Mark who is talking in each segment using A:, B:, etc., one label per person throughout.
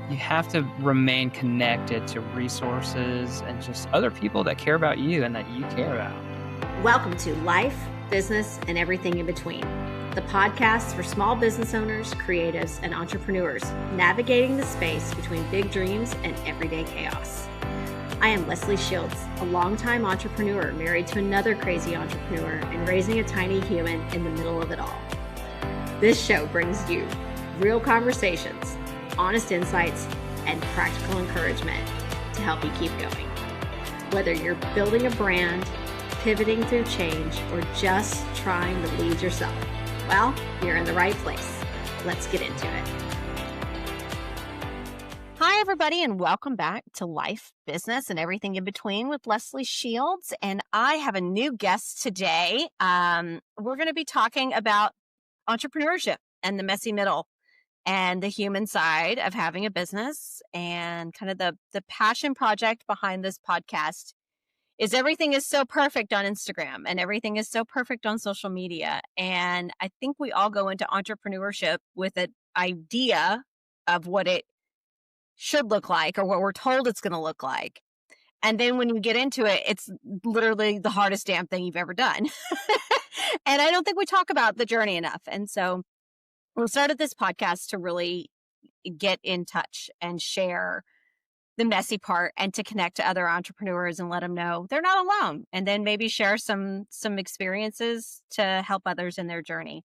A: you have to remain connected to resources and just other people that care about you and that you care about.
B: Welcome to Life, Business, and Everything in Between, the podcast for small business owners, creatives, and entrepreneurs navigating the space between big dreams and everyday chaos. I am Leslie Shields, a longtime entrepreneur married to another crazy entrepreneur and raising a tiny human in the middle of it all. This show brings you real conversations, honest insights, and practical encouragement to help you keep going. Whether you're building a brand, pivoting through change, or just trying to lead yourself, well, you're in the right place. Let's get into it. Hi, everybody, and welcome back to Life, Business, and Everything in Between with Leslie Shields. And I have a new guest today. We're going to be talking about entrepreneurship and the messy middle and the human side of having a business, and kind of the passion project behind this podcast is everything is so perfect on Instagram and everything is so perfect on social media. And I think we all go into entrepreneurship with an idea of what it should look like or what we're told it's going to look like. And then when you get into it, it's literally the hardest damn thing you've ever done. And I don't think we talk about the journey enough. And so we started this podcast to really get in touch and share the messy part and to connect to other entrepreneurs and let them know they're not alone. And then maybe share some experiences to help others in their journey.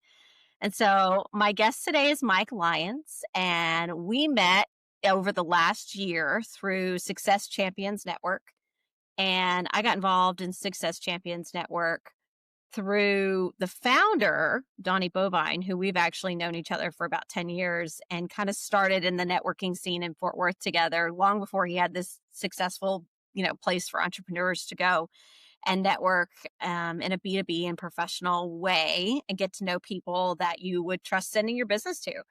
B: And so my guest today is Mike Lyons, and we met over the last year through Success Champions Network. And I got involved in Success Champions Network through the founder, Donnie Bovine, who we've actually known each other for about 10 years and kind of started in the networking scene in Fort Worth together long before he had this successful, place for entrepreneurs to go and network in a B2B and professional way and get to know people that you would trust sending your business to.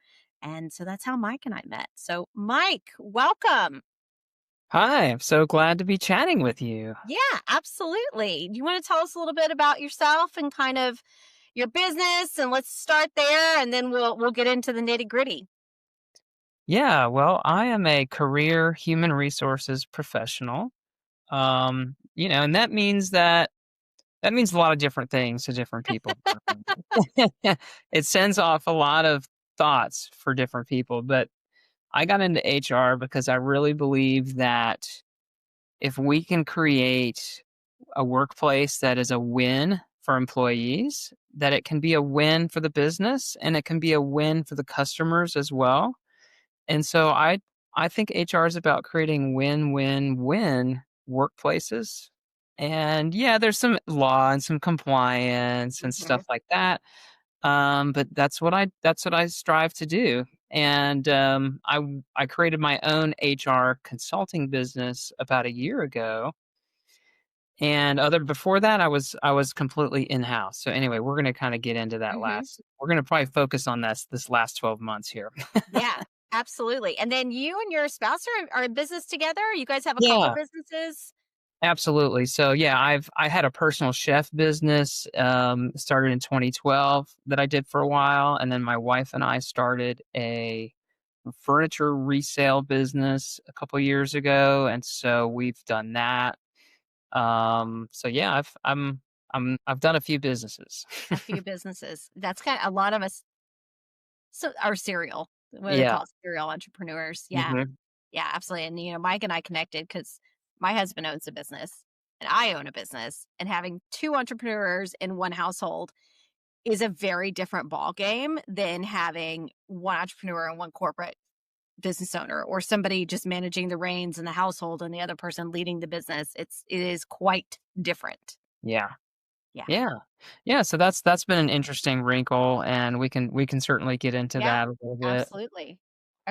B: And so that's how Mike and I met. So Mike, welcome.
A: Hi, I'm so glad to be chatting with you.
B: Yeah, absolutely. Do you want to tell us a little bit about yourself and kind of your business? And let's start there, and then we'll get into the nitty-gritty.
A: Yeah, well, I am a career human resources professional. And that means a lot of different things to different people. It sends off a lot of thoughts for different people, but I got into HR because I really believe that if we can create a workplace that is a win for employees, that it can be a win for the business and it can be a win for the customers as well. And so I think HR is about creating win-win-win workplaces. And yeah, there's some law and some compliance and stuff like that. But that's what I strive to do. And I created my own HR consulting business about a year ago. And before that, I was completely in-house. So anyway, we're going to kind of get into that we're going to probably focus on this last 12 months here.
B: Yeah, absolutely. And then you and your spouse are in business together? You guys have a couple businesses?
A: Absolutely. So yeah, I had a personal chef business, started in 2012 that I did for a while. And then my wife and I started a furniture resale business a couple years ago. And so we've done that. So yeah, I've done a few businesses.
B: A few businesses. That's kind of a lot of us. So are serial, what they call serial entrepreneurs. Yeah.
A: Mm-hmm.
B: Yeah, absolutely. And, Mike and I connected because my husband owns a business and I own a business, and having two entrepreneurs in one household is a very different ball game than having one entrepreneur and one corporate business owner, or somebody just managing the reins in the household and the other person leading the business. It is quite different.
A: Yeah.
B: Yeah.
A: Yeah. So that's been an interesting wrinkle, and we can certainly get into that a little bit.
B: Absolutely.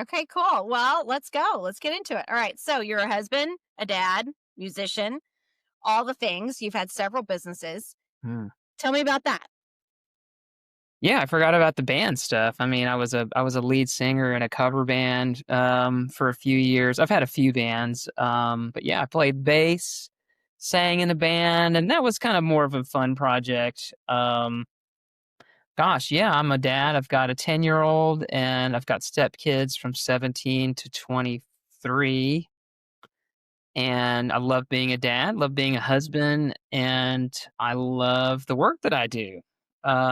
B: Okay, cool. Well, let's go. Let's get into it. All right. So you're a husband, a dad, musician, all the things. You've had several businesses. Tell me about that.
A: Yeah, I forgot about the band stuff. I mean, I was a lead singer in a cover band for a few years. I've had a few bands, but yeah, I played bass, sang in a band, and that was kind of more of a fun project. Gosh, yeah, I'm a dad. I've got a 10-year-old, and I've got stepkids from 17 to 3, and I love being a dad, love being a husband, and I love the work that I do.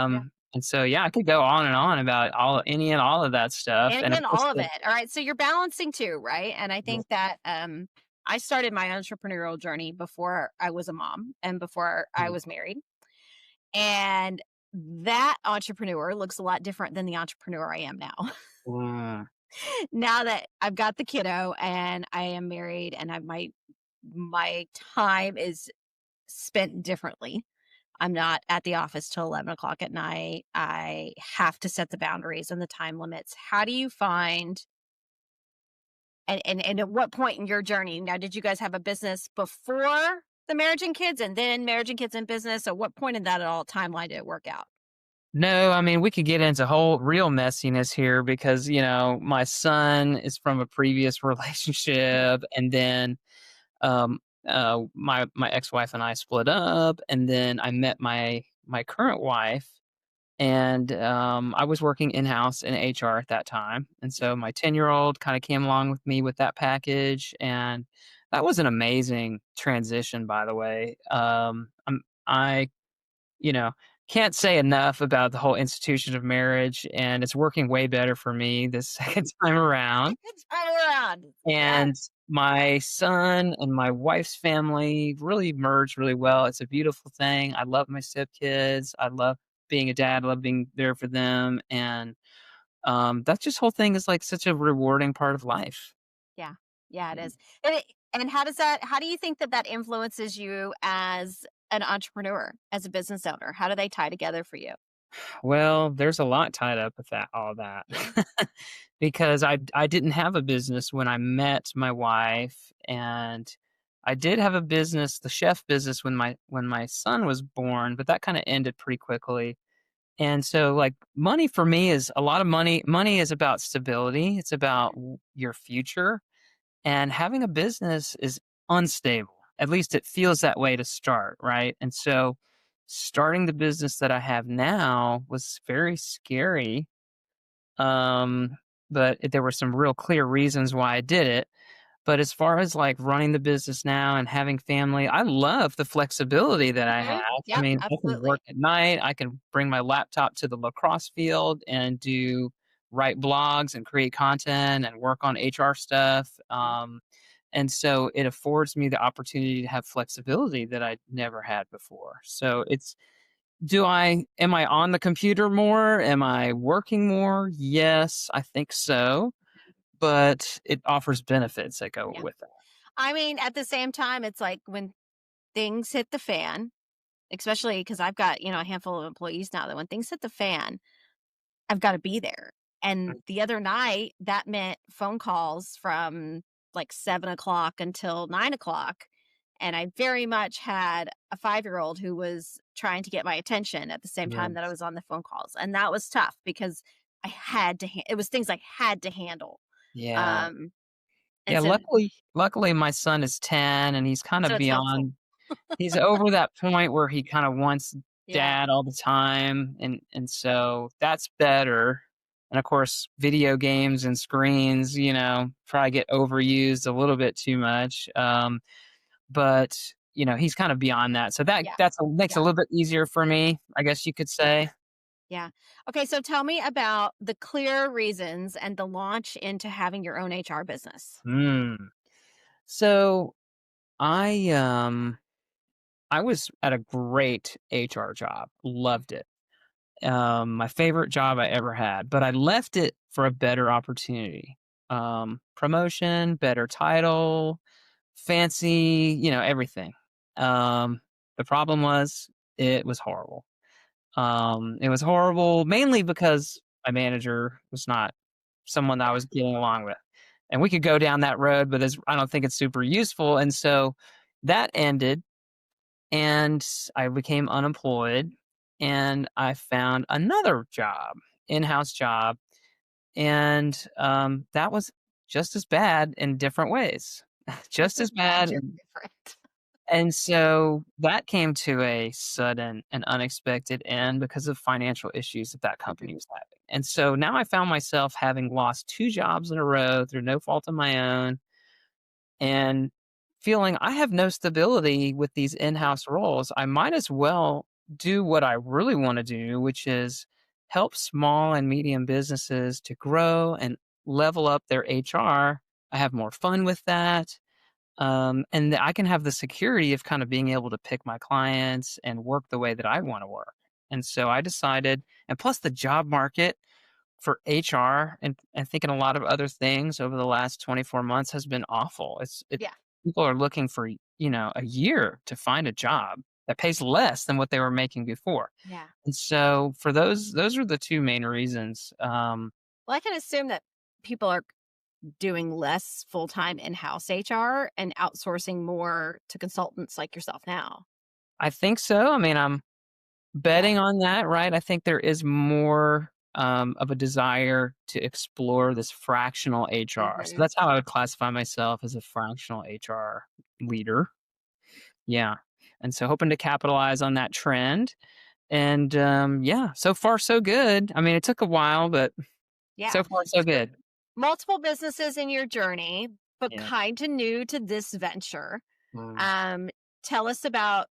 B: Yeah.
A: And so, yeah, I could go on and on about any and all of that stuff,
B: And
A: and of
B: again,
A: course
B: all of
A: the
B: it. All right. So you're balancing too, right? And I think that I started my entrepreneurial journey before I was a mom and before I was married. And that entrepreneur looks a lot different than the entrepreneur I am now.
A: Mm.
B: Now that I've got the kiddo and I am married and my time is spent differently. I'm not at the office till 11 o'clock at night. I have to set the boundaries and the time limits. How do you find and at what point in your journey now did you guys have a business before the marriage and kids and then marriage and kids and business? At what point in that at all timeline did it work out?
A: No, I mean, we could get into whole real messiness here because, my son is from a previous relationship, and then my ex-wife and I split up, and then I met my current wife, and I was working in-house in HR at that time, and so my 10-year-old kind of came along with me with that package, and that was an amazing transition, by the way. I you know, can't say enough about the whole institution of marriage, and it's working way better for me this second time around.
B: It's all around. Yeah.
A: And my son and my wife's family really merged really well. It's a beautiful thing. I love my stepkids. I love being a dad. I love being there for them. And that just whole thing is like such a rewarding part of life.
B: Yeah. Yeah, it is. And how do you think that that influences you as an entrepreneur, as a business owner? How do they tie together for you?
A: Well, there's a lot tied up with all that.
B: Yeah.
A: Because I didn't have a business when I met my wife, and I did have a business, the chef business when my son was born, but that kinda ended pretty quickly. And so, like, money for me is a lot of money. Money is about stability, it's about your future, and having a business is unstable. At least it feels that way to start, right? And so starting the business that I have now was very scary. Um, but there were some real clear reasons why I did it. But as far as like running the business now and having family, I love the flexibility that I
B: Mhm.
A: have. I
B: Yep,
A: mean, I can work
B: absolutely.
A: at night. I can bring my laptop to the lacrosse field and write blogs and create content and work on HR stuff.
B: Mhm.
A: And so it affords me the opportunity to have flexibility that I never had before. So am I on the computer more? Am I working more? Yes, I think so, but it offers benefits that go
B: Yeah.
A: with that.
B: I mean, at the same time, it's like when things hit the fan, especially because I've got, a handful of employees now that when things hit the fan, I've gotta be there. And the other night, that meant phone calls from, like, 7 o'clock until 9 o'clock, and I very much had a five-year-old who was trying to get my attention at the same time that I
A: Yes.
B: was on the phone calls, and that was tough because I had to it was things I had to handle.
A: Yeah.
B: Um, and
A: Yeah,
B: so
A: luckily my son is 10 and he's kinda
B: so it's helpful.
A: beyond he's over that point where he kinda wants
B: Yeah,
A: dad all the time, and so that's better. And, of course, video games and screens, probably get overused a little bit too much, but, he's kinda beyond that, so
B: yeah,
A: that's a makes it a
B: yeah,
A: little bit easier for me, I guess you could
B: yeah,
A: say.
B: yeah. Okay, so tell me about the clear reasons and the launch into having your own HR business.
A: Mm. So, I, um I was at a great HR job, loved it. My favorite job I ever had, but I left it for a better opportunity. Promotion, better title, fancy, everything. Um, the problem was it was horrible. It was horrible mainly because my manager was not someone that I
B: Yeah.
A: was getting along with. And we could go down that road, but I don't think it's super useful. And so that ended, and I became unemployed, and I found another job, in-house job, and that was just as bad in different ways,
B: Just
A: just
B: as
A: as
B: bad,
A: bad.
B: just
A: And,
B: different.
A: and so that came to a sudden and unexpected end because of financial issues that
B: Mhm.
A: company was having. And so now I found myself having lost two jobs in a row through no fault of my own. and feeling I have no stability with these in-house roles. I might as well do what I really want to do, which is help small and medium businesses to grow and level up their HR. I have more fun with that. And I can have the security of kind of being able to pick my clients and work the way that I want to work. And so I decided, and plus the job market for HR and thinking a lot of other things over the last 24 months has been awful.
B: Yeah.
A: People are looking for, a year to find a job that pays less than what they were making before.
B: Yeah.
A: And so for those are the two main reasons.
B: Well, I can assume that people are doing less full time in house HR and outsourcing more to consultants like yourself now.
A: I think so. I mean, I'm
B: Yeah.
A: betting on that, right? I think there is more of a desire to explore this fractional HR. So
B: Hmm.
A: that's how I would classify myself as a fractional HR leader. Yeah. And so hoping to capitalize on that trend. And yeah, so far so good. I mean, it took a while, but
B: Yeah.
A: so far so
B: So
A: good.
B: multiple businesses in your journey, but
A: Yeah.
B: kind of new to this venture.
A: Mm.
B: Um, Tell us about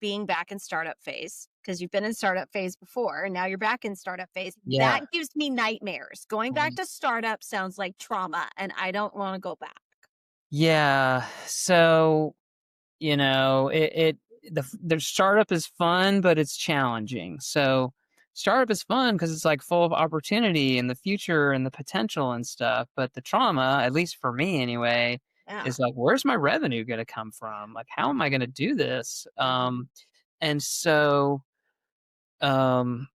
B: being back in startup phase because you've been in startup phase before and now you're back in startup phase. That
A: Yeah.
B: gives me nightmares. Going back
A: Mm.
B: to startup sounds like trauma and I don't want to go back.
A: Yeah. So the startup is fun, but it's challenging. So startup is fun because it's like full of opportunity and the future and the potential and stuff. But the trauma, at least for me anyway,
B: Yeah.
A: is like, where's my revenue going to come from? Like, how am I going to do this?
B: Hmm.
A: And so, um,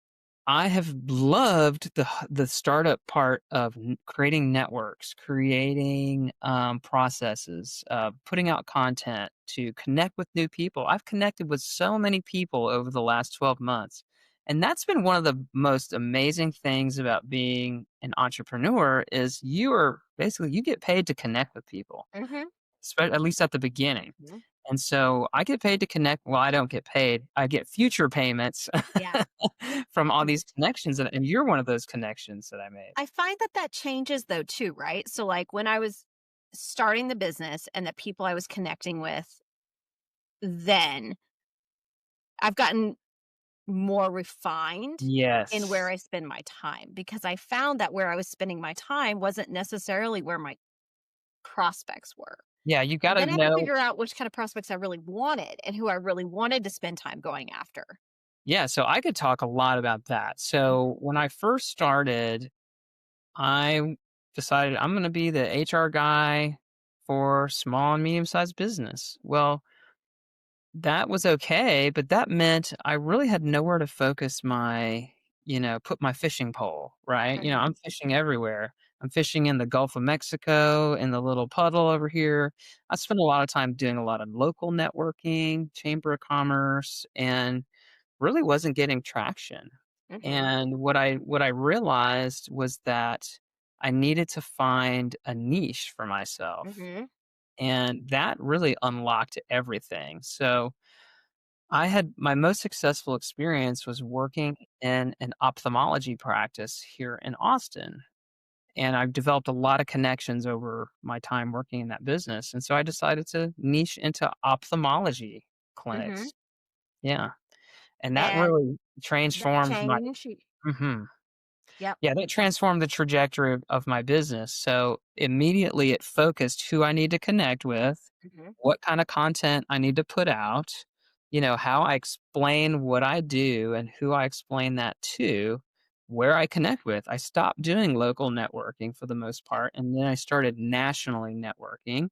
A: I have loved the startup part of creating networks, creating processes, putting out content to connect with new people. I've connected with so many people over the last 12 months. And that's been one of the most amazing things about being an entrepreneur is you get paid to connect with people,
B: Hmm.
A: at least at the beginning.
B: Hmm.
A: And so I get paid to connect. Well, I don't get paid. I get future payments
B: Yeah.
A: from all these connections. And you're one of those connections that I made.
B: I find that that changes though too, right? So like when I was starting the business and the people I was connecting with then, I've gotten more refined in where
A: Yes.
B: I spend my time because I found that where I was spending my time wasn't necessarily where my prospects were.
A: Yeah, you
B: And
A: gotta
B: then I had to
A: know.
B: figure out which kind of prospects I really wanted and who I really wanted to spend time going after.
A: Yeah, so I could talk a lot about that. So when I first started, I decided I'm gonna be the HR guy for small and medium-sized business. Well, that was okay, but that meant I really had nowhere to focus put my fishing pole, right?
B: Mhm.
A: I'm fishing everywhere. I'm fishing in the Gulf of Mexico, in the little puddle over here. I spent a lot of time doing a lot of local networking, chamber of commerce, and really wasn't getting traction.
B: Mhm.
A: And what I realized was that I needed to find a niche for myself.
B: Mhm.
A: And that really unlocked everything. So I had my most successful experience was working in an ophthalmology practice here in Austin. And I've developed a lot of connections over my time working in that business. And so I decided to niche into ophthalmology
B: Mhm.
A: clinics. Yeah. And that
B: And
A: really
B: that
A: transformed my
B: change.
A: mhm.
B: Yep.
A: Yeah, that transformed the trajectory of my business. So immediately it focused who I need to connect with,
B: Mhm.
A: what kind of content I need to put out, how I explain what I do and who I explain that to, where I connect with. I stopped doing local networking for the most
B: Yep.
A: part, and then I started nationally networking.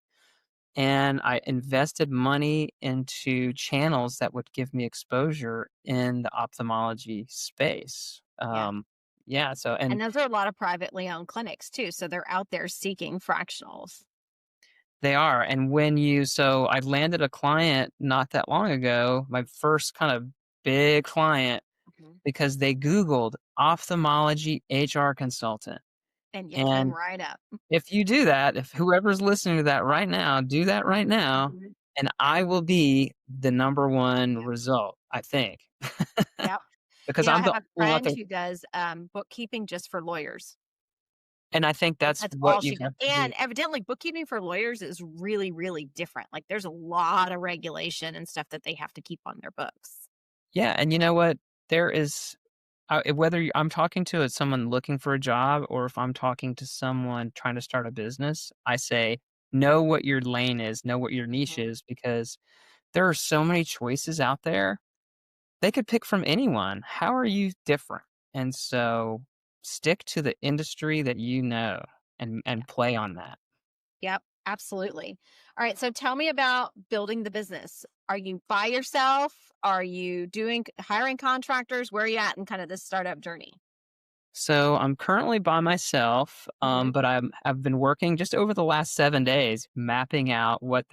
A: And I invested money into channels that would give me exposure in the ophthalmology space.
B: Yeah.
A: Yeah, so and
B: And those are a lot of privately owned clinics too, so they're out there seeking fractionals.
A: they are. And so I landed a client not that long ago, my first kind of big client,
B: Mhm.
A: because they Googled ophthalmology HR consultant.
B: And you came
A: And
B: right up.
A: if you do that, if whoever's listening to that right now, do that right now,
B: Mhm.
A: and I will be the number one
B: Yep.
A: result, I think.
B: Yep.
A: Because
B: I
A: I'm
B: have
A: the
B: a
A: only one out
B: friend
A: there.
B: who does, bookkeeping just for lawyers.
A: And I think
B: Like,
A: that's
B: that's
A: what
B: all
A: you
B: she does.
A: have to
B: And
A: be.
B: evidently, bookkeeping for lawyers is really, really different. Like, there's a lot of regulation and stuff that they have to keep on their books.
A: Yeah, and you know what? There is whether I'm talking to someone looking for a job or if I'm talking to someone trying to start a business, I say, know what your lane is, know what your niche
B: Mhm.
A: is, because there are so many choices out there. They could pick from anyone. How are you different? And so stick to the industry that you know and play on that.
B: Yep, absolutely. All right, so tell me about building the business. Are you by yourself? Are you doing hiring contractors? Where are you at in kind of this startup journey?
A: So I'm currently by myself,
B: Hmm.
A: but I've been working just over the last 7 days, mapping out what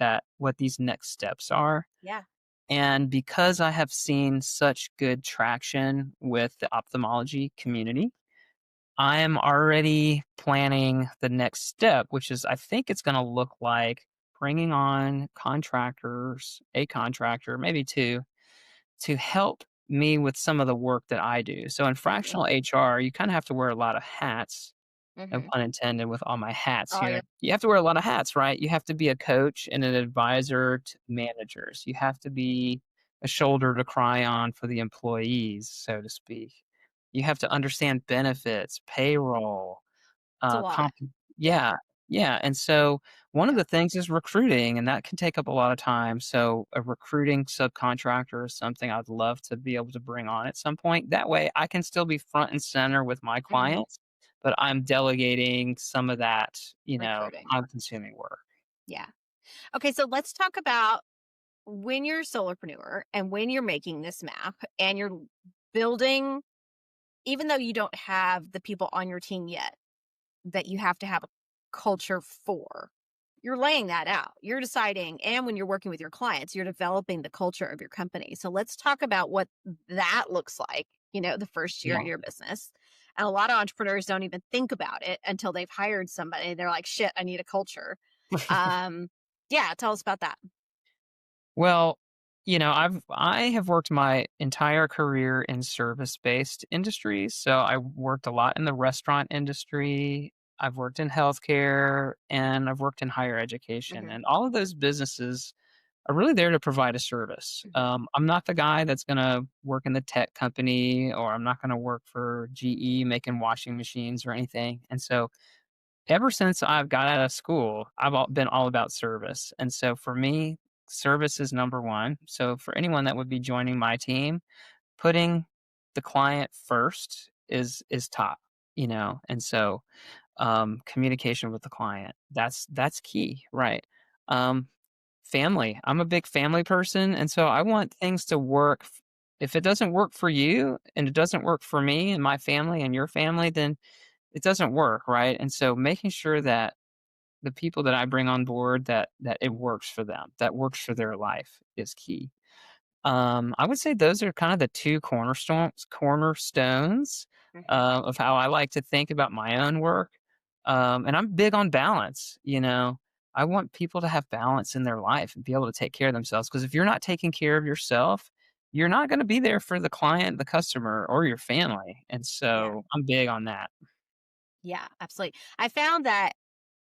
A: these next steps are.
B: Yeah.
A: And because I have seen such good traction with the ophthalmology community, I am already planning the next step, which is I think it's going to look like bringing on contractors, a contractor, maybe two, to help me with some of the work that I do. So in
B: Hmm.
A: fractional HR, you kind of have to wear a lot of hats, no
B: Hmm.
A: pun intended with all my hats
B: Oh,
A: here.
B: yeah.
A: You have to wear a lot of hats, right? You have to be a coach and an advisor to managers. You have to be a shoulder to cry on for the employees, so to speak. You have to understand benefits, payroll,
B: It's a lot.
A: comp
B: Yeah.
A: yeah, yeah, and so one of
B: Yeah.
A: the things is recruiting, and that can take up a lot of time, so a recruiting subcontractor is something I'd love to be able to bring on at some point. That way, I can still be front and center with my
B: Hmm.
A: clients, but I'm delegating some of that,
B: Recruiting.
A: time-consuming work.
B: Yeah. Okay, so let's talk about when you're a solopreneur and when you're making this map and you're building, even though you don't have the people on your team yet that you have to have a culture for, you're laying that out. You're deciding, and when you're working with your clients, you're developing the culture of your company. So let's talk about what that looks like, the first year
A: Yeah.
B: of your business. And a lot of entrepreneurs don't even think about it until they've hired somebody. They're like, shit, I need a culture. Um, yeah, tell us about that.
A: Well, I have worked my entire career in service-based industries. So I worked a lot in the restaurant industry. I've worked in healthcare and I've worked in higher education.
B: Hmm.
A: And all of those businesses are really there to provide a service.
B: Hmm.
A: I'm not the guy that's going to work in the tech company or I'm not going to work for GE making washing machines or anything. And so ever since I've got out of school, been all about service. And so for me, service is number one. So for anyone that would be joining my team, putting the client first is top, And so communication with the client, that's key, right? Um, family. I'm a big family person, and so I want things to work. If it doesn't work for you and it doesn't work for me and my family and your family, then it doesn't work, right? And so making sure that the people that I bring on board that it works for them, that works for their life is key. I would say those are kind of the two cornerstones
B: Hmm.
A: of how I like to think about my own work. And I'm big on balance. I want people to have balance in their life and be able to take care of themselves. Because if you're not taking care of yourself, you're not going to be there for the client, the customer, or your family. And
B: Yeah.
A: so I'm big on that.
B: Yeah, absolutely. I found that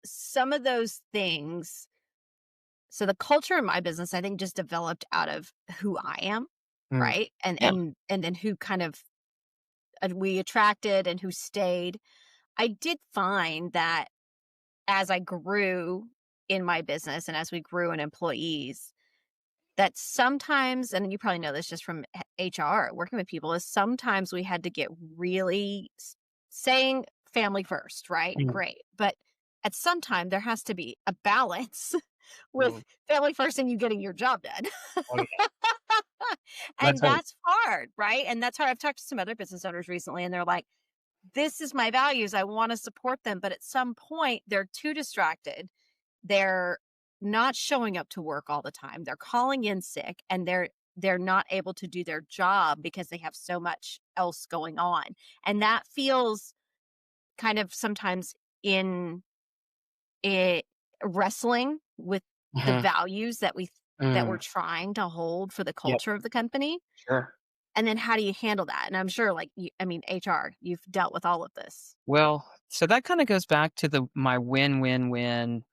B: some of those things, so the culture in my business, I think just developed out of who I am,
A: Mm.
B: right? And
A: Yeah.
B: and and then who kind of we attracted and who stayed. I did find that as I grew in my business and as we grew in employees, that sometimes, and you probably know this just from HR, working with people, is sometimes we had to get really saying family first, right?
A: Mm.
B: Great. But at some time, there has to be a balance
A: Mm.
B: with family first and you getting your job done.
A: Oh, yeah.
B: And
A: That's right.
B: that's hard, right? And that's hard. I've talked to some other business owners recently, and they're like, this is my values. I want to support them. But at some point, they're too distracted. They're not showing up to work all the time. They're calling in sick and they're not able to do their job because they have so much else going on. And that feels kind of sometimes in it wrestling with the
A: Mhm.
B: values that we're
A: Mm.
B: trying to hold for the
A: Yep.
B: culture of the company.
A: Sure.
B: And then how do you handle that? And I'm sure, like, I mean, HR, you've dealt with all of this.
A: Well, so that kinda goes back to the my win-win-win,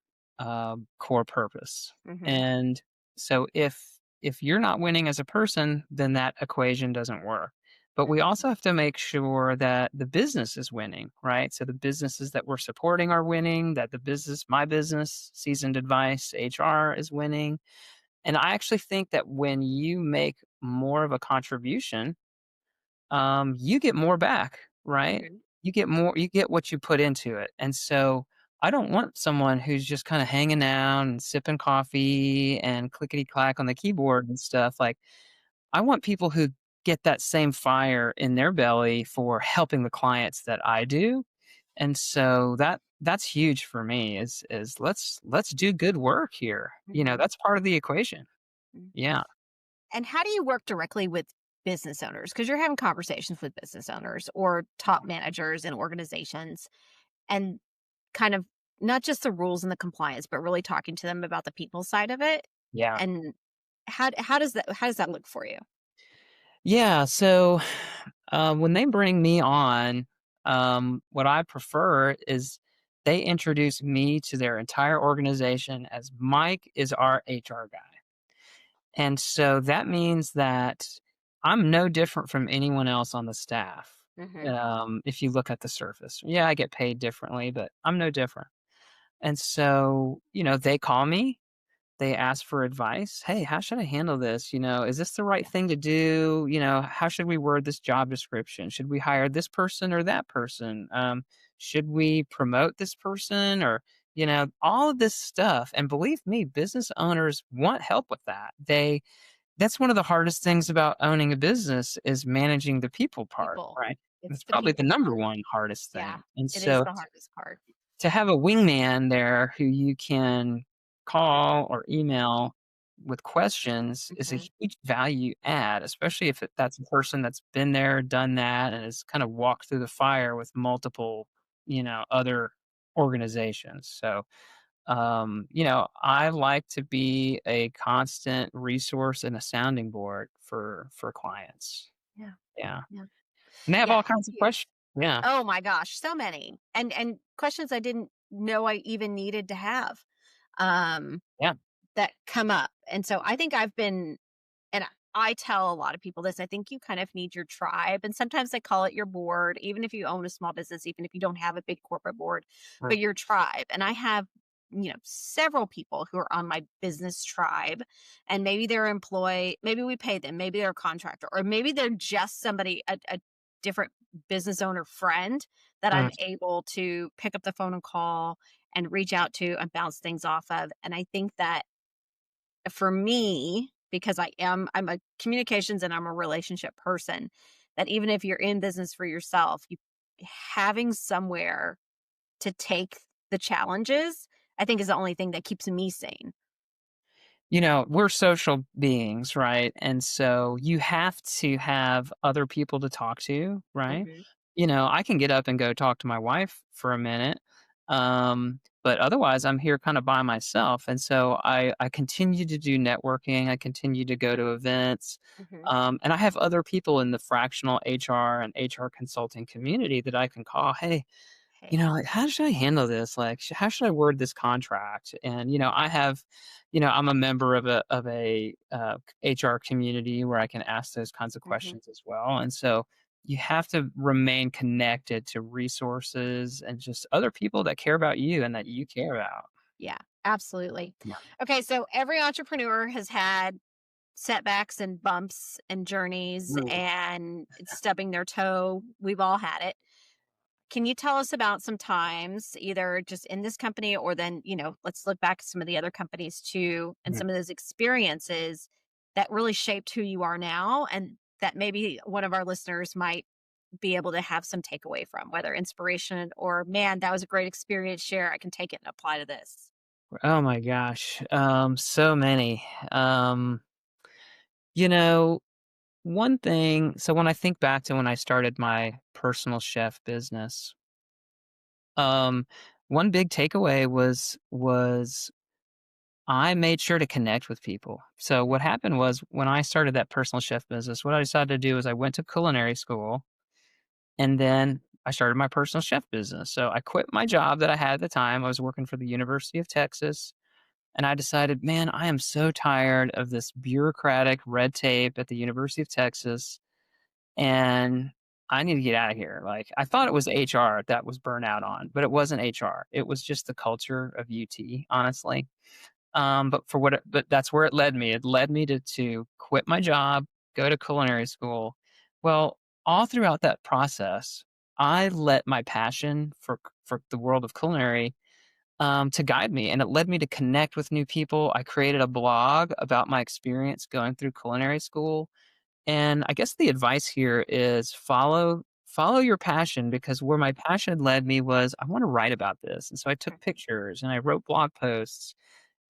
A: core purpose,
B: Hmm.
A: and so if you're not winning as a person, then that equation doesn't work, but we
B: Hmm.
A: also have to make sure that the business is winning, right? So the businesses that we're supporting are winning, that the business my business, Seasoned Advice HR, is winning, and I actually think that when you make more of a contribution, you get more back, right?
B: Hmm.
A: You get what you put into it. And so I don't want someone who's just kind of hanging out and sipping coffee and clickety clack on the keyboard and stuff. Like, I want people who get that same fire in their belly for helping the clients that I do. And so that's huge for me is let's do good work here.
B: Hmm.
A: That's part of the equation. Yeah.
B: And how do you work directly with business owners? Because you're having conversations with business owners or top managers in organizations, and kind of not just the rules and the compliance, but really talking to them about the people side of it.
A: Yeah.
B: And how does that look for you?
A: Yeah, so, when they bring me on, what I prefer is they introduce me to their entire organization as Mike is our HR guy. And so that means that I'm no different from anyone else on the staff,
B: Hmm.
A: if you look at the surface. Yeah, I get paid differently, but I'm no different. And so, they call me, they ask for advice. Hey, how should I handle this? Is this the right
B: Yeah.
A: thing to do? How should we word this job description? Should we hire this person or that person? Should we promote this person or, all of this stuff. And believe me, business owners want help with that. That's one of the hardest things about owning a business is managing the people part,
B: People.
A: right?
B: It's
A: It's
B: the
A: probably the
B: people
A: number
B: part.
A: one hardest
B: Yeah.
A: thing. And
B: It is
A: so
B: the hardest part.
A: to have a wingman there who you can call or email with questions is a
B: Hmm.
A: huge value add, especially if that's a person that's been there, done that, and has kind of walked through the fire with multiple, other organizations. So, I like to be a constant resource and a sounding board for clients.
B: Yeah.
A: Yeah,
B: Yeah.
A: and they have
B: Yeah.
A: all kinds of questions. Yeah,
B: Oh my gosh, so many. And questions I didn't know I even needed to have, um,
A: yeah.
B: that come up. And so I think I've been, and I tell a lot of people this, I think you kind of need your tribe. And sometimes they call it your board, even if you own a small business, even if you don't have a big corporate board,
A: Mm,
B: but your tribe. And I have, several people who are on my business tribe, and maybe they're employee, maybe we pay them, maybe they're a contractor, or maybe they're just somebody, a different business owner friend that I'm
A: mm.
B: able to pick up the phone and call and reach out to and bounce things off of. And I think that for me, because I'm a communications and I'm a relationship person, that even if you're in business for yourself, you having somewhere to take the challenges, I think is the only thing that keeps me sane.
A: We're social beings, right? And so you have to have other people to talk to, right?
B: Mhm.
A: I can get up and go talk to my wife for a minute. But otherwise I'm here kind of by myself. And so I continue to do networking. I continue to go to events.
B: Mhm.
A: And I have other people in the fractional HR and HR consulting community that I can call. Hey,
B: Hey.
A: like, how should I handle this? Like, how should I word this contract? And, I have, I'm a member of a HR community where I can ask those kinds of
B: Mhm.
A: questions as well. And so you have to remain connected to resources and just other people that care about you and that you care about.
B: Yeah, absolutely.
A: Yeah.
B: Okay, so every entrepreneur has had setbacks and bumps and journeys
A: Ooh.
B: and stubbing their toe. We've all had it. Can you tell us about some times, either just in this company or then, let's look back at some of the other companies too, and
A: Mhm.
B: some of those experiences that really shaped who you are now, and that maybe one of our listeners might be able to have some takeaway from, whether inspiration or, man, that was a great experience, share, I can take it and apply to this.
A: Oh my gosh. So many. You know, One thing, so when I think back to when I started my personal chef business, um, one big takeaway was I made sure to connect with people. So what happened was when I started that personal chef business, what I decided to do is I went to culinary school and then I started my personal chef business. So I quit my job that I had at the time. I was working for the University of Texas. And I decided, man, I am so tired of this bureaucratic red tape at the University of Texas. And I need to get out of here. Like, I thought it was HR that was burnout on, but it wasn't HR. It was just the culture of UT, honestly. But that's where it led me. It led me to quit my job, go to culinary school. Well, all throughout that process, I let my passion for the world of culinary to guide me, and it led me to connect with new people. I created a blog about my experience going through culinary school, and I guess the advice here is follow your passion because where my passion led me was I want to write about this, and so I took pictures and I wrote blog posts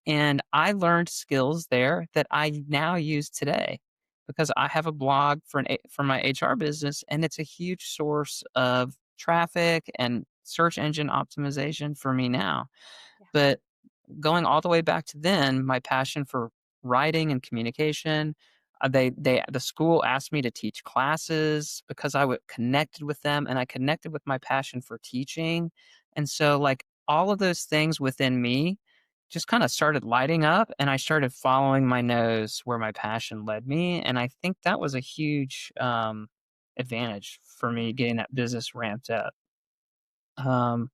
A: and I learned skills there that I now use today because I have a blog for my HR business, and it's a huge source of traffic and search engine optimization for me now.
B: Yeah.
A: But going all the way back to then, my passion for writing and communication, the school asked me to teach classes because connected with them, and I connected with my passion for teaching, and so like all of those things within me just kind of started lighting up, and I started following my nose where my passion led me, and I think that was a huge advantage for me getting that business ramped up. Um,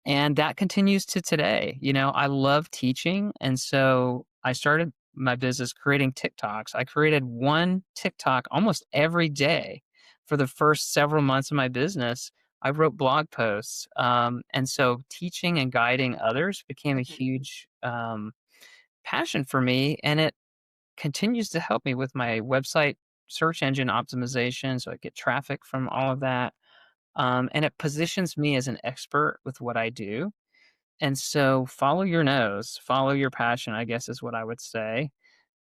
A: and that continues to today. You know, I love teaching. And so I started my business creating TikToks. I created one TikTok almost every day for the first several months of my business. I wrote blog posts. And so teaching and guiding others became a
B: Mhm.
A: huge passion for me. And it continues to help me with my website search engine optimization. So I get traffic from all of that. And it positions me as an expert with what I do, and so follow your nose, follow your passion, I guess is what I would say.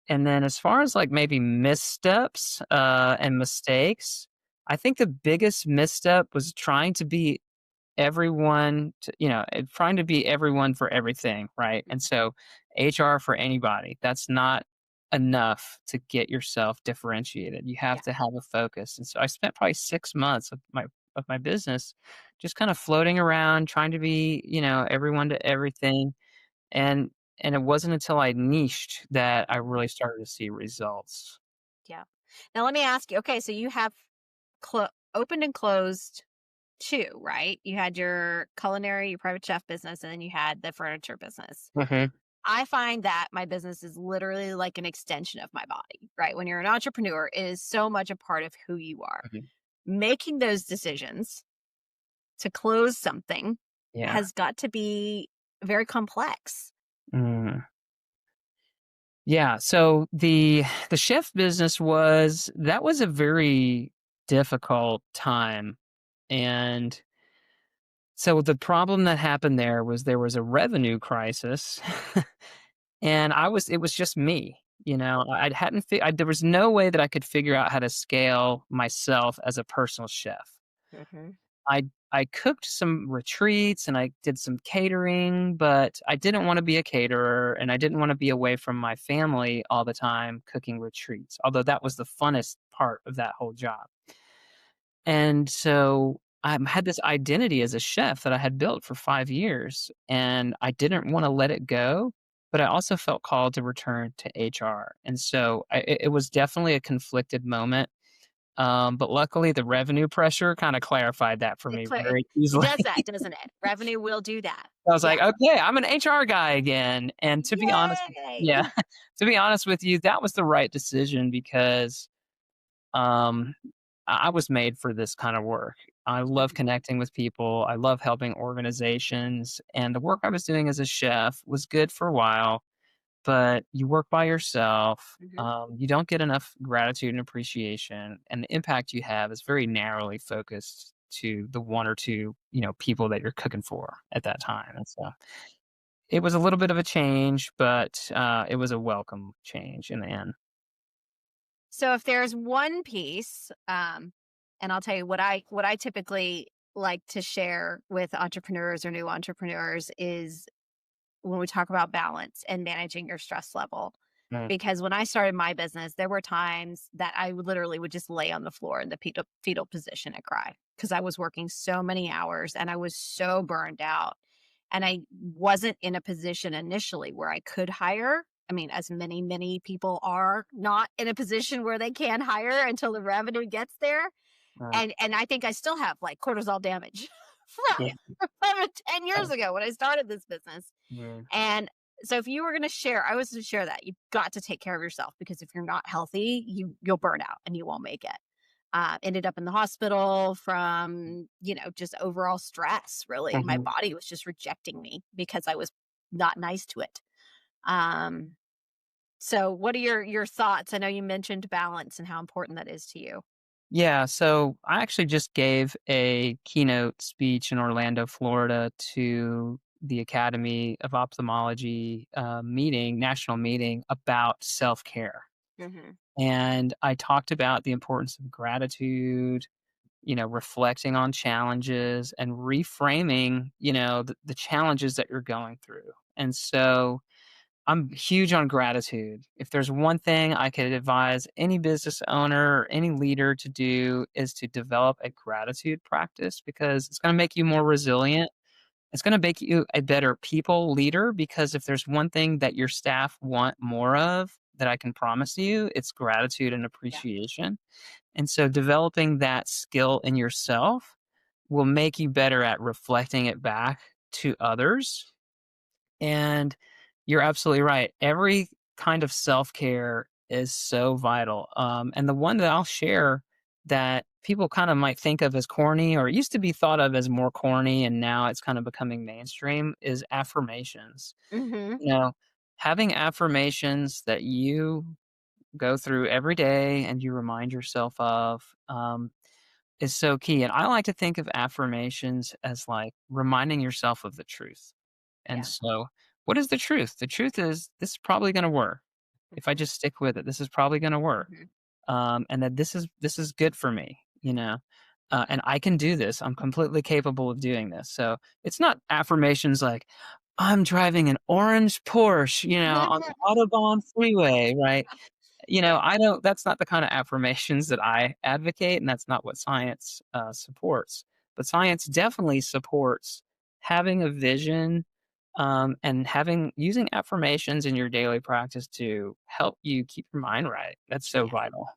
A: And then as far as like maybe missteps and mistakes, I think the biggest misstep was trying to be trying to be everyone for everything, right? And so HR for anybody, that's not enough to get yourself differentiated. You have
B: Yeah.
A: to have a focus. And so I spent probably 6 months of my business just kind of floating around, trying to be, everyone to everything. And and it wasn't until I niched that I really started to see results.
B: Yeah. Now let me ask you. Okay, so you have opened and closed two, right? You had your culinary, your private chef business, and then you had the furniture business.
A: Mhm,
B: I find that my business is literally like an extension of my body, right? When you're an entrepreneur, it is so much a part of who you are.
A: mhm.
B: Making those decisions to close something
A: Yeah.
B: has got to be very complex.
A: Mm. Yeah, so the chef business was a very difficult time, and so the problem that happened there was a revenue crisis, and it was just me, I hadn't there was no way that I could figure out how to scale myself as a personal chef.
B: Mhm.
A: I cooked some retreats and I did some catering, but I didn't wanna be a caterer, and I didn't wanna be away from my family all the time cooking retreats, although that was the funnest part of that whole job. And so I had this identity as a chef that I had built for 5 years, and I didn't wanna let it go, but I also felt called to return to HR. And so it was definitely a conflicted moment, but luckily the revenue pressure kinda clarified that for
B: It,
A: me
B: clear,
A: very
B: it
A: easily.
B: does that, doesn't it? Revenue will do that.
A: I was like,
B: Yeah.
A: "Okay, I'm an HR guy again." And to be honest,
B: Yay.
A: yeah, to be honest with you, that was the right decision because, um, I was made for this kind of work. I love
B: Mhm,
A: connecting with people. I love helping organizations, and the work I was doing as a chef was good for a while, but you work by yourself.
B: mhm.
A: You don't get enough gratitude and appreciation, and the impact you have is very narrowly focused to the one or two, people that you're cooking for at that time. And so it was a little bit of a change, but it was a welcome change in the end.
B: So if there's one piece, and I'll tell you what I typically like to share with entrepreneurs or new entrepreneurs is when we talk about balance and managing your stress level.
A: Mm,
B: Because when I started my business, there were times that I would literally would just lay on the floor in the fetal position and cry because I was working so many hours and I was so burned out. And I wasn't in a position initially where I could hire. I mean, as many people are not in a position where they can hire until the revenue gets there.
A: right.
B: And I think I still have like cortisol damage
A: Yeah.
B: from 10 years ago when I started this business.
A: Yeah.
B: And so if you were going to share, I was to share that you've got to take care of yourself because if you're not healthy, you'll burn out and you won't make it. Ended up in the hospital from, just overall stress, really. My
A: Mhm.
B: body was just rejecting me because I was not nice to it. Um, so what are your thoughts? I know you mentioned balance and how important that is to you.
A: Yeah, so I actually just gave a keynote speech in Orlando, Florida to the Academy of Ophthalmology national meeting about self-care.
B: Hmm.
A: And I talked about the importance of gratitude, reflecting on challenges and reframing, the challenges that you're going through. And so I'm huge on gratitude. If there's one thing I could advise any business owner or any leader to do is to develop a gratitude practice because it's going to make you more resilient. It's going to make you a better people leader because if there's one thing that your staff want more of that I can promise you, it's gratitude and
B: Yeah.
A: appreciation. And so developing that skill in yourself will make you better at reflecting it back to others and you're absolutely right. Every kind of self care is so vital. And the one that I'll share that people kind of might think of as corny or it used to be thought of as more corny and now it's kind of becoming mainstream is affirmations.
B: Hmm.
A: You know, having affirmations that you go through every day and you remind yourself of is so key. And I like to think of affirmations as like reminding yourself of the truth. And
B: Yeah.
A: so, what is the truth? The truth is this is probably going to work. If I
B: Hmm.
A: just stick with it, this is probably going to work.
B: Hmm.
A: And that this is good for me, and I can do this. I'm completely capable of doing this. So it's not affirmations like I'm driving an orange Porsche, on the Autobahn freeway, right?
B: Yeah.
A: I don't that's not the kind of affirmations that I advocate, and that's not what science supports. But science definitely supports having a vision and using affirmations in your daily practice to help you keep your mind right. That's so
B: Yeah.
A: vital.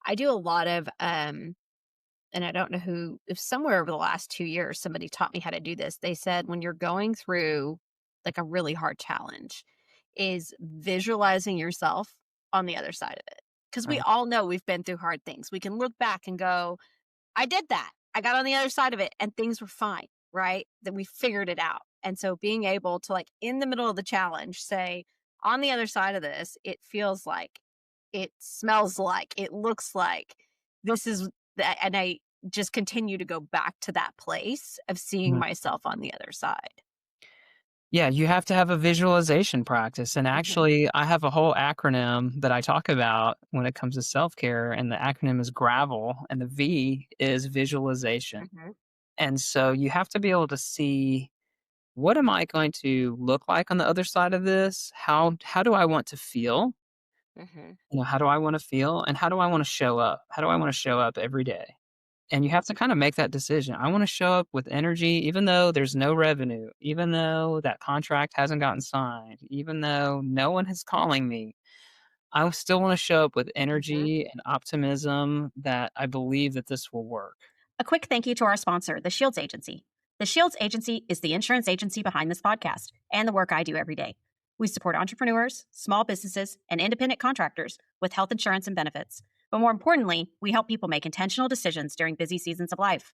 B: I do a lot of and I don't know who, if somewhere over the last 2 years, somebody taught me how to do this. They said when you're going through like a really hard challenge, is visualizing yourself on the other side of it. Because we
A: Uh,
B: all know we've been through hard things. We can look back and go, I did that. I got on the other side of it and things were fine, right? That we figured it out. And so being able to, like, in the middle of the challenge, say, on the other side of this, it feels like, it smells like, it looks like this is that. And I just continue to go back to that place of seeing
A: mhm.
B: myself on the other side.
A: Yeah, you have to have a visualization practice. And
B: Hmm.
A: actually, I have a whole acronym that I talk about when it comes to self care. And the acronym is GRAVEL, and the V is visualization.
B: Hmm.
A: And so you have to be able to see what am I going to look like on the other side of this? How do I want to feel?
B: Hmm.
A: How do I want to feel and how do I want to show up? How do I want to show up every day? And you have to kind of make that decision. I want to show up with energy even though there's no revenue, even though that contract hasn't gotten signed, even though no one is calling me. I still want to show up with
B: Hmm.
A: energy and optimism that I believe that this will work.
B: A quick thank you to our sponsor, the Shields Agency. The Shields Agency is the insurance agency behind this podcast and the work I do every day. We support entrepreneurs, small businesses, and independent contractors with health insurance and benefits. But more importantly, we help people make intentional decisions during busy seasons of life.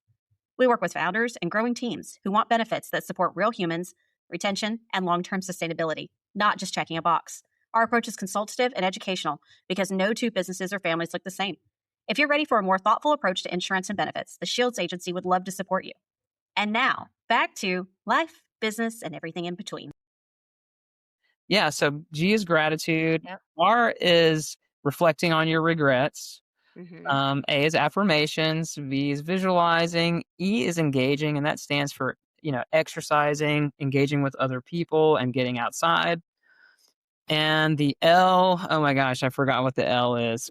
B: We work with founders and growing teams who want benefits that support real humans, retention, and long term sustainability, not just checking a box. Our approach is consultative and educational because no two businesses or families look the same. If you're ready for a more thoughtful approach to insurance and benefits, the Shields Agency would love to support you. And now, back to life, business, and everything in between.
A: Yeah, so G is gratitude,
B: Yep.
A: R is reflecting on your regrets.
B: Mm-hmm.
A: A is affirmations, V is visualizing, E is engaging, and that stands for exercising, engaging with other people, and getting outside. And the L, oh my gosh, I forgot what the L is.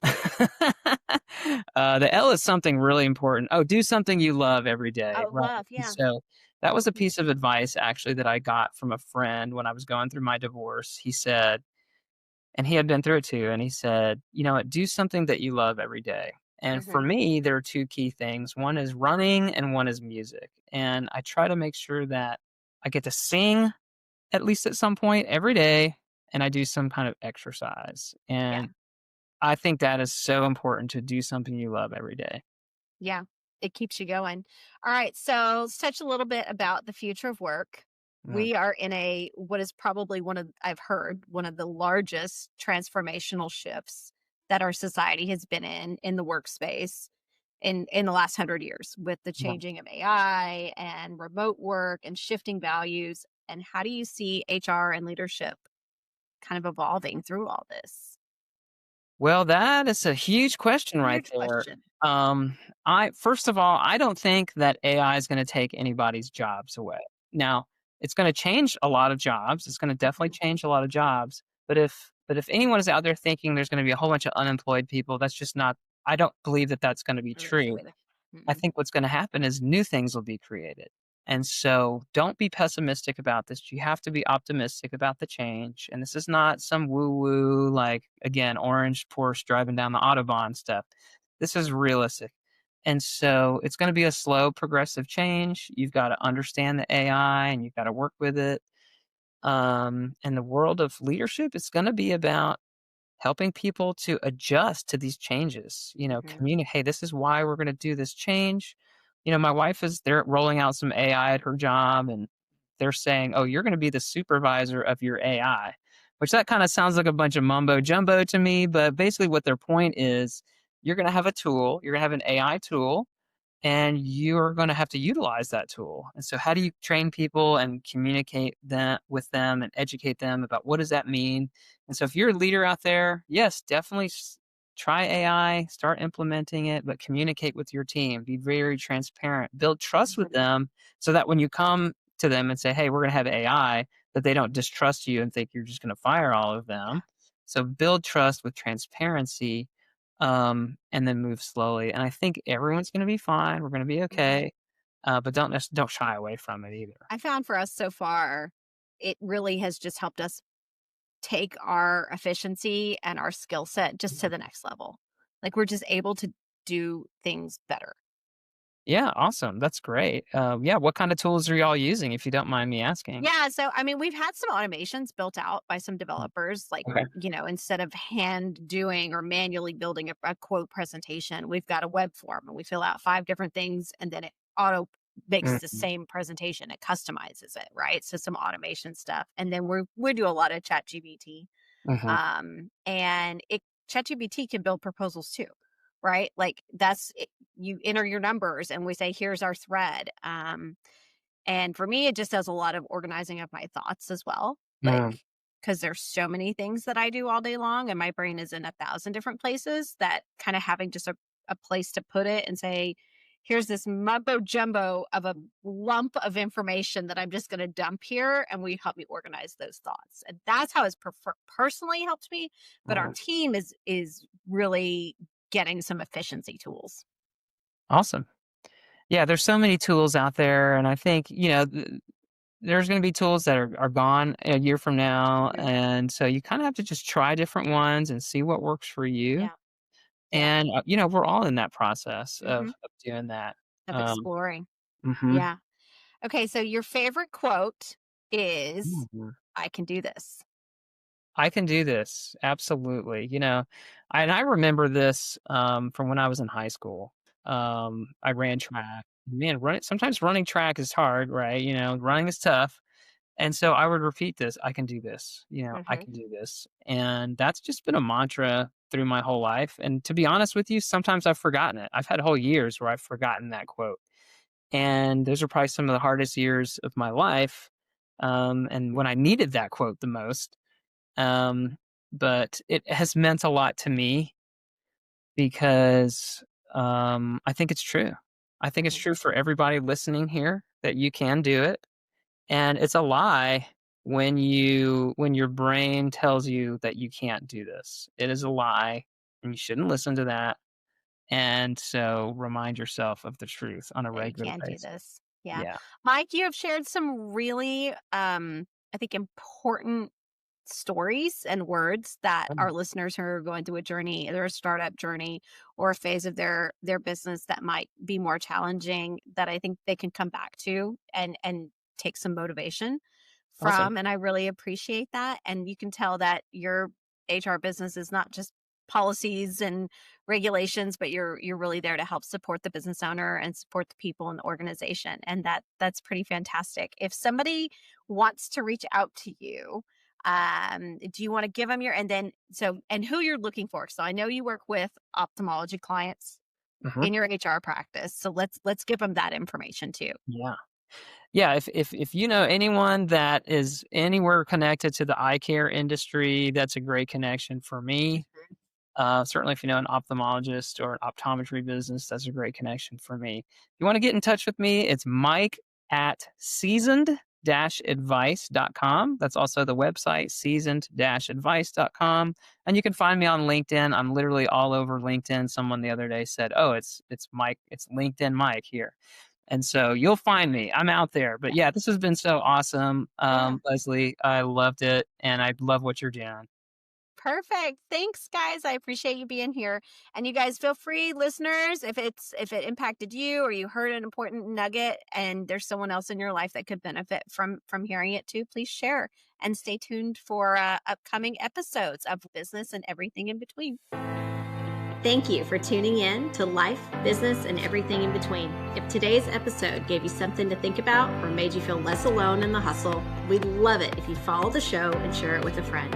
A: The L is something really important. Oh, do something you love every day,
B: Oh,
A: right?
B: love.
A: And
B: Yeah.
A: so that was a
B: Mhm.
A: piece of advice actually that I got from a friend when I was going through my divorce. He said, and he had been through it too, and he said, you know what, do something that you love every day. And for
B: Mhm.
A: me, there are two key things. One is running and one is music. And I try to make sure that I get to sing at least at some point every day, and I do some kind of exercise.
B: Yeah.
A: And I think that is so important to do something you love every day.
B: Yeah. It keeps you going. All right. So let's touch a little bit about the future of work.
A: Mm,
B: We are in what is probably I've heard, one of the largest transformational shifts that our society has been in the workspace in the last 100 years with the
A: mm.
B: changing of AI and remote work and shifting values. And how do you see HR and leadership kind of evolving through all this?
A: Well, that is a huge question right
B: Huge
A: there.
B: question.
A: Um, I first of all, I don't think that AI is going to take anybody's jobs away. Now, it's going to change a lot of jobs. It's going to definitely
B: Mhm.
A: change a lot of jobs. But if anyone is out there thinking there's going to be a whole bunch of unemployed people, that's just not. I don't believe that that's going to be
B: I don't think so
A: true.
B: either.
A: I
B: Mm-mm.
A: think what's gonna happen is new things will be created. And so don't be pessimistic about this. You have to be optimistic about the change. And this is not some woo-woo, like, again, orange Porsche driving down the Autobahn stuff. This is realistic. And so it's gonna be a slow, progressive change. You've got to understand the AI and you've got to work with it. And the world of leadership is gonna be about helping people to adjust to these changes,
B: Mhm.
A: communicate, hey, this is why we're going to do this change. My wife they're rolling out some AI at her job, and they're saying, oh, you're going to be the supervisor of your AI, which that kind of sounds like a bunch of mumbo jumbo to me. But basically, what their point is, you're going to have a tool, you're going to have an AI tool, and you're going to have to utilize that tool. And so how do you train people and communicate that with them and educate them about what does that mean? And so if you're a leader out there, yes, definitely try AI, start implementing it, but communicate with your team, be very transparent, build trust with
B: Mhm.
A: them so that when you come to them and say, hey, we're going to have AI, that they don't distrust you and think you're just going to fire all of them.
B: Yeah.
A: So build trust with transparency, and then move slowly. And I think everyone's going to be fine. We're going to be
B: Mhm.
A: okay, but don't shy away from it either.
B: I found for us so far, it really has just helped us take our efficiency and our skill set just to the next level. Like we're just able to do things better.
A: Yeah, awesome. That's great. Yeah, what kind of tools are y'all using, if you don't mind me asking?
B: Yeah, so I mean, we've had some automations built out by some
A: Mm,
B: developers, like,
A: okay.
B: instead of hand doing or manually building a quote presentation, we've got a web form and we fill out five different things and then it auto makes the
A: Mhm,
B: same presentation. It customizes it, right? So some automation stuff. And then we do a lot of chat GBT.
A: mhm,
B: And it ChatGPT can build proposals too, right? Like that's it, you enter your numbers and we say, here's our thread. And for me, it just does a lot of organizing of my thoughts as well. Like,
A: mm,
B: because there's so many things that I do all day long, and my brain is in 1,000 different places that kind of having just a place to put it and say, here's this mumbo jumbo of a lump of information that I'm just going to dump here. And will you help me organize those thoughts? And that's how it's personally helped me. But our
A: mm.
B: team is really getting some efficiency tools.
A: Awesome. Yeah, there's so many tools out there, and I think there's going to be tools that are gone a year from now,
B: Hmm.
A: and so you kind of have to just try different ones and see what works for you.
B: Yeah. Yeah.
A: And we're all in that process
B: Hmm.
A: of doing that.
B: Of
A: Um,
B: exploring.
A: mhm.
B: Yeah. Okay, so your favorite quote is,
A: Mhm.
B: "I can do this."
A: I can do this, absolutely, and I remember this, from when I was in high school. I ran track. Man, sometimes running track is hard, right? Running is tough, and so I would repeat this, "I can do this," "I
B: Mhm,
A: can do this," and that's just been a mantra through my whole life, and to be honest with you, sometimes I've forgotten it. I've had whole years where I've forgotten that quote, and those are probably some of the hardest years of my life, and when I needed that quote the most. Um, but it has meant a lot to me because, I think it's true. I think it's
B: mhm,
A: true for everybody listening here. that you can do it. And it's a lie when your brain tells you that you can't do this. It is a lie, and you shouldn't listen to that. And so remind yourself of the truth on a
B: that you
A: regular
B: can do
A: basis.
B: this. Yeah.
A: Yeah.
B: Mike, you have shared some really, I think, important stories and words that our listeners who are going through a journey, either a startup journey or a phase of their business that might be more challenging, that I think they can come back to and take some motivation
A: Awesome.
B: from. And I really appreciate that. And you can tell that your HR business is not just policies and regulations, but you're really there to help support the business owner and support the people in the organization. And that's pretty fantastic. If somebody wants to reach out to you, do you want to give them your, and then, so, and who you're looking for? So I know you work with ophthalmology clients
A: Mhm.
B: in your HR practice. So let's give them that information too.
A: Yeah. Yeah, if you know anyone that is anywhere connected to the eye care industry, that's a great connection for me.
B: Mhm.
A: Certainly, if you know an ophthalmologist or an optometry business, that's a great connection for me. If you want to get in touch with me, it's Mike at seasoned-advice.com. That's also the website, seasoned-advice.com. And you can find me on LinkedIn. I'm literally all over LinkedIn. Someone the other day said, "Oh, it's Mike, it's LinkedIn Mike here." And so you'll find me. I'm out there. But yeah, this has been so awesome,
B: Yeah.
A: Leslie. I loved it, and I love what you're doing.
B: Perfect. Thanks, guys. I appreciate you being here. And you guys feel free, listeners, if it impacted you or you heard an important nugget and there's someone else in your life that could benefit from hearing it too, please share and stay tuned for upcoming episodes of Business and Everything in Between. Thank you for tuning in to Life, Business, and Everything in Between. If today's episode gave you something to think about or made you feel less alone in the hustle, we'd love it if you'd follow the show and share it with a friend.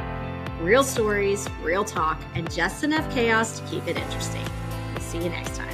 B: Real stories, real talk, and just enough chaos to keep it interesting. See you next time.